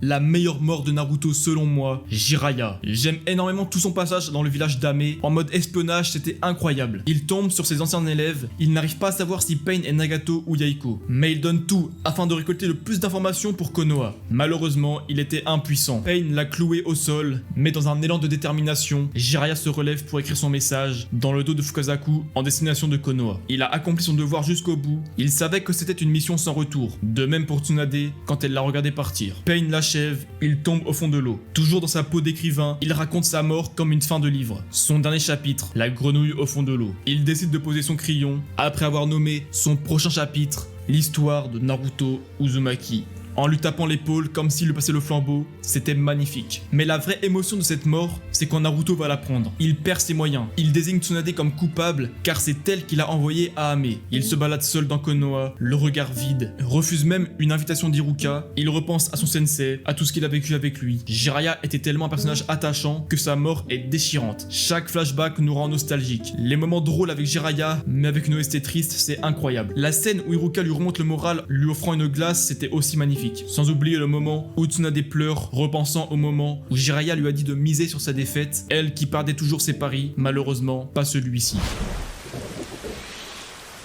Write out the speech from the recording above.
la meilleure mort de Naruto selon moi, Jiraiya. J'aime énormément tout son passage dans le village d'Ame, en mode espionnage, c'était incroyable. Il tombe sur ses anciens élèves, il n'arrive pas à savoir si Pain est Nagato ou Yaiko, mais il donne tout afin de récolter le plus d'informations pour Konoha. Malheureusement, il était impuissant. Pain l'a cloué au sol, mais dans un élan de détermination, Jiraiya se relève pour écrire son message dans le dos de Fukasaku en destination de Konoha. Il a accompli son devoir jusqu'au bout, il savait que c'était une mission sans retour, de même pour Tsunade quand elle l'a regardé partir. Pain l'achève, il tombe au fond de l'eau. Toujours dans sa peau d'écrivain, il raconte sa mort comme une fin de livre. Son dernier chapitre, la grenouille au fond de l'eau. Il décide de poser son crayon après avoir nommé son prochain chapitre, l'histoire de Naruto Uzumaki. En lui tapant l'épaule comme s'il lui passait le flambeau, c'était magnifique. Mais la vraie émotion de cette mort, c'est quand Naruto va la prendre. Il perd ses moyens. Il désigne Tsunade comme coupable car c'est elle qui l'a envoyé à Ame. Il se balade seul dans Konoha, le regard vide, refuse même une invitation d'Iruka. Il repense à son sensei, à tout ce qu'il a vécu avec lui. Jiraiya était tellement un personnage attachant que sa mort est déchirante. Chaque flashback nous rend nostalgique. Les moments drôles avec Jiraiya, mais avec une OST triste, c'est incroyable. La scène où Iruka lui remonte le moral, lui offrant une glace, c'était aussi magnifique. Sans oublier le moment où Tsunade pleure, repensant au moment où Jiraiya lui a dit de miser sur sa défaite, elle qui perdait toujours ses paris, malheureusement pas celui-ci.